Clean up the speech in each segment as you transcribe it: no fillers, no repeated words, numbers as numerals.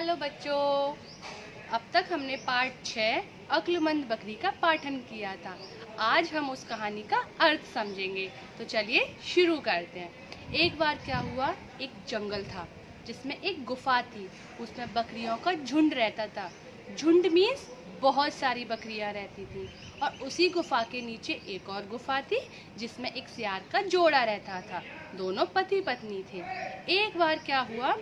Hello बच्चों, अब तक हमने पाठ 6 अक्लमंद बकरी का पाठन किया था। आज हम उस कहानी का अर्थ समझेंगे। तो चलिए शुरू करते हैं। एक बार क्या हुआ, एक जंगल था जिसमें एक गुफा थी। उसमें बकरियों का झुंड रहता था। झुंड मीन्स बहुत सारी बकरियां रहती थी। और उसी गुफा के नीचे एक और गुफा थी जिसमें एक सियार का जोड़ा रहता था। दोनों पति पत्नी थे। एक बार क्या हुआ,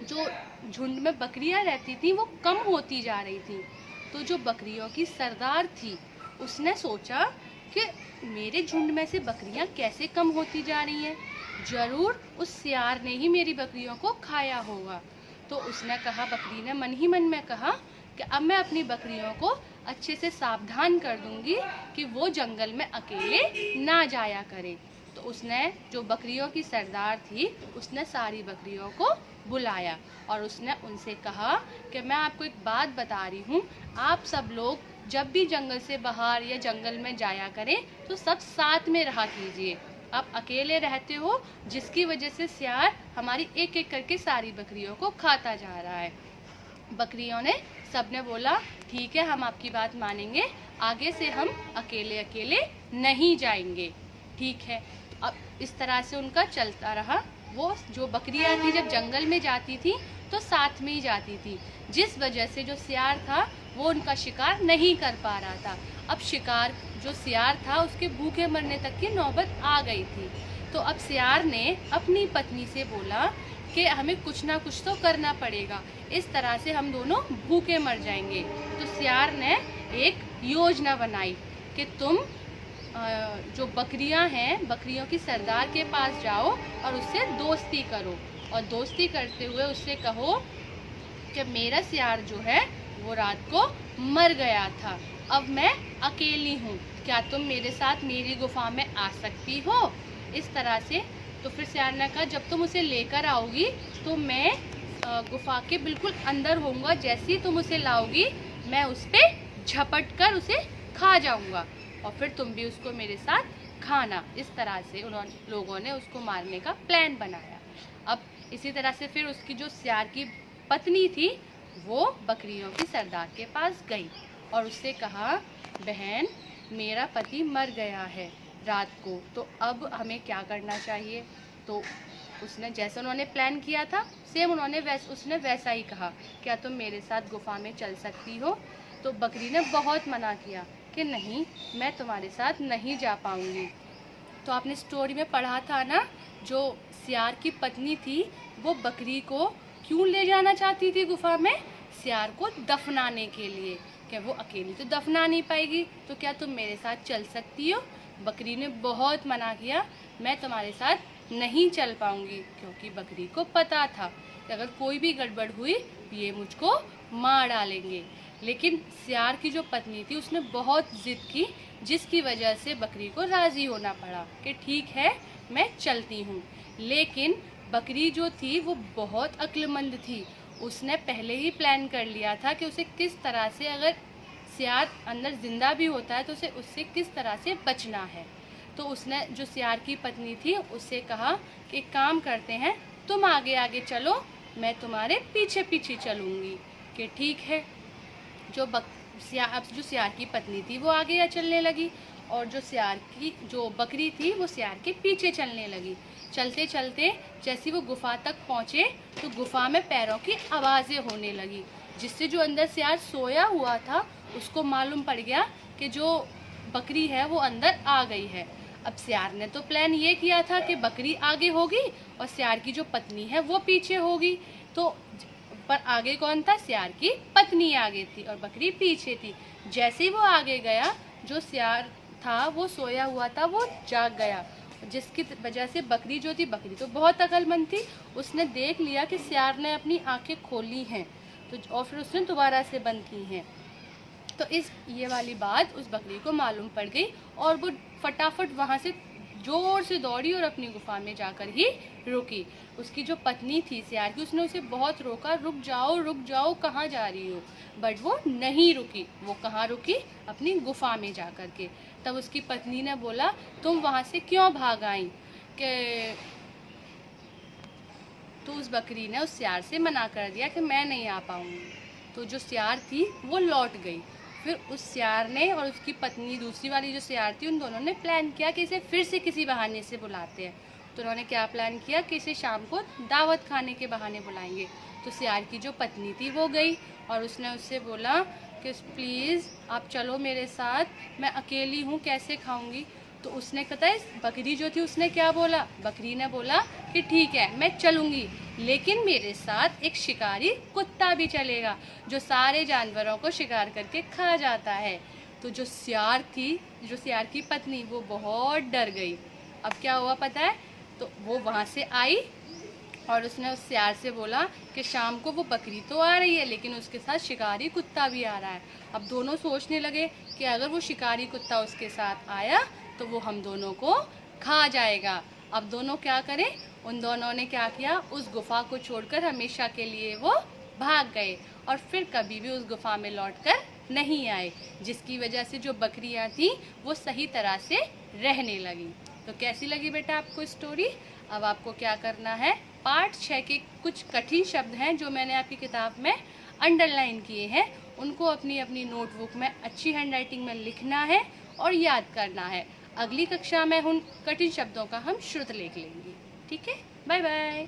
जो झुंड में बकरियां रहती थी वो कम होती जा रही थी। तो जो बकरियों की सरदार थी उसने सोचा कि मेरे झुंड में से बकरियां कैसे कम होती जा रही हैं, जरूर उस सियार ने ही मेरी बकरियों को खाया होगा। तो उसने कहा, बकरी ने मन ही मन में कहा कि अब मैं अपनी बकरियों को अच्छे से सावधान कर दूंगी कि वो जंगल में अकेले ना जाया करे। तो उसने, जो बकरियों की सरदार थी, उसने सारी बकरियों को बुलाया और उसने उनसे कहा कि मैं आपको एक बात बता रही हूँ, आप सब लोग जब भी जंगल से बाहर या जंगल में जाया करें तो सब साथ में रहा कीजिए। आप अकेले रहते हो जिसकी वजह से सियार हमारी एक एक करके सारी बकरियों को खाता जा रहा है। बकरियों ने, सबने बोला ठीक है, हम आपकी बात मानेंगे, आगे से हम अकेले अकेले नहीं जाएंगे। ठीक है। अब इस तरह से उनका चलता रहा। वो जो बकरियां थी जब जंगल में जाती थी तो साथ में ही जाती थी, जिस वजह से जो सियार था वो उनका शिकार नहीं कर पा रहा था। अब शिकार जो सियार था उसके भूखे मरने तक की नौबत आ गई थी। तो अब सियार ने अपनी पत्नी से बोला कि हमें कुछ ना कुछ तो करना पड़ेगा, इस तरह से हम दोनों भूखे मर जाएंगे। तो सियार ने एक योजना बनाई कि तुम जो बकरियां हैं, बकरियों की सरदार के पास जाओ और उससे दोस्ती करो, और दोस्ती करते हुए उससे कहो कि मेरा सियार जो है वो रात को मर गया था, अब मैं अकेली हूँ, क्या तुम मेरे साथ मेरी गुफा में आ सकती हो? इस तरह से। तो फिर सियार ने कहा, जब तुम उसे लेकर आओगी तो मैं गुफा के बिल्कुल अंदर होऊंगा, जैसे ही तुम उसे लाओगी मैं उस पर झपट कर उसे खा जाऊंगा और फिर तुम भी उसको मेरे साथ खाना। इस तरह से लोगों ने उसको मारने का प्लान बनाया। अब इसी तरह से फिर उसकी जो सियार की पत्नी थी वो बकरियों की सरदार के पास गई और उससे कहा, बहन मेरा पति मर गया है रात को, तो अब हमें क्या करना चाहिए? तो उसने, जैसे उन्होंने प्लान किया था सेम उसने वैसा ही कहा, क्या तुम मेरे साथ गुफा में चल सकती हो? तो बकरी ने बहुत मना किया कि नहीं, मैं तुम्हारे साथ नहीं जा पाऊंगी। तो आपने स्टोरी में पढ़ा था ना, जो सियार की पत्नी थी वो बकरी को क्यों ले जाना चाहती थी गुफा में? सियार को दफनाने के लिए। क्या वो अकेली तो दफना नहीं पाएगी, तो क्या तुम मेरे साथ चल सकती हो? बकरी ने बहुत मना किया, मैं तुम्हारे साथ नहीं चल पाऊंगी, क्योंकि बकरी को पता था कि अगर कोई भी गड़बड़ हुई ये मुझको मार डालेंगे। लेकिन सियार की जो पत्नी थी उसने बहुत जिद की, जिसकी वजह से बकरी को राजी होना पड़ा कि ठीक है मैं चलती हूँ। लेकिन बकरी जो थी वो बहुत अक्लमंद थी। उसने पहले ही प्लान कर लिया था कि उसे किस तरह से, अगर सियार अंदर जिंदा भी होता है तो उसे उससे किस तरह से बचना है। तो उसने, जो सियार की पत्नी थी, उससे कहा कि एक काम करते हैं, तुम आगे आगे चलो, मैं तुम्हारे पीछे पीछे चलूँगी। कि ठीक है। जो सियार की पत्नी थी वो आगे चलने लगी और जो बकरी थी वो सियार के पीछे चलने लगी। चलते चलते जैसे वो गुफा तक पहुँचे तो गुफा में पैरों की आवाज़ें होने लगी, जिससे जो अंदर सियार सोया हुआ था उसको मालूम पड़ गया कि जो बकरी है वो अंदर आ गई है। अब सियार ने तो प्लान ये किया था कि बकरी आगे होगी और सियार की जो पत्नी है वो पीछे होगी। तो पर आगे कौन था? सियार की पत्नी आगे थी और बकरी पीछे थी। जैसे ही वो आगे गया, जो सियार था वो सोया हुआ था वो जाग गया, जिसकी वजह से बकरी जो थी, बकरी तो बहुत अक्लमंद थी, उसने देख लिया कि सियार ने अपनी आंखें खोली हैं, तो और फिर उसने दोबारा से बंद की हैं। तो ये वाली बात उस बकरी को मालूम पड़ गई और वो फटाफट वहाँ से जोर से दौड़ी और अपनी गुफा में जाकर ही रुकी। उसकी जो पत्नी थी सियार की, उसने उसे बहुत रोका, रुक जाओ, कहाँ जा रही हो? बट वो नहीं रुकी। वो कहाँ रुकी? अपनी गुफा में जा कर के। तब उसकी पत्नी ने बोला, तुम वहाँ से क्यों भाग आई? कि तो उस बकरी ने उस सियार से मना कर दिया कि मैं नहीं आ पाऊँगी। तो जो सियार थी वो लौट गई। फिर उस सियार ने और उसकी पत्नी दूसरी वाली जो सियार थी, उन दोनों ने प्लान किया कि इसे फिर से किसी बहाने से बुलाते हैं। तो उन्होंने क्या प्लान किया कि इसे शाम को दावत खाने के बहाने बुलाएंगे। तो सियार की जो पत्नी थी वो गई और उसने उससे बोला कि प्लीज़ आप चलो मेरे साथ, मैं अकेली हूँ कैसे खाऊंगी। तो उसने पता है बकरी जो थी उसने क्या बोला, बकरी ने बोला कि ठीक है मैं चलूँगी, लेकिन मेरे साथ एक शिकारी कुत्ता भी चलेगा जो सारे जानवरों को शिकार करके खा जाता है। तो जो सियार थी, जो सियार की पत्नी, वो बहुत डर गई। अब क्या हुआ पता है, तो वो वहाँ से आई और उसने उस सियार से बोला कि शाम को वो बकरी तो आ रही है लेकिन उसके साथ शिकारी कुत्ता भी आ रहा है। अब दोनों सोचने लगे कि अगर वो शिकारी कुत्ता उसके साथ आया तो वो हम दोनों को खा जाएगा। अब दोनों क्या करें, उन दोनों ने क्या किया, उस गुफा को छोड़कर हमेशा के लिए वो भाग गए और फिर कभी भी उस गुफा में लौटकर नहीं आए, जिसकी वजह से जो बकरियां थी वो सही तरह से रहने लगी। तो कैसी लगी बेटा आपको स्टोरी? अब आपको क्या करना है, पार्ट 6 के कुछ कठिन शब्द हैं जो मैंने आपकी किताब में अंडरलाइन किए हैं, उनको अपनी अपनी नोटबुक में अच्छी हैंडराइटिंग में लिखना है और याद करना है। अगली कक्षा में उन कठिन शब्दों का हम श्रुत लेख लेंगे। ठीक है, बाय बाय।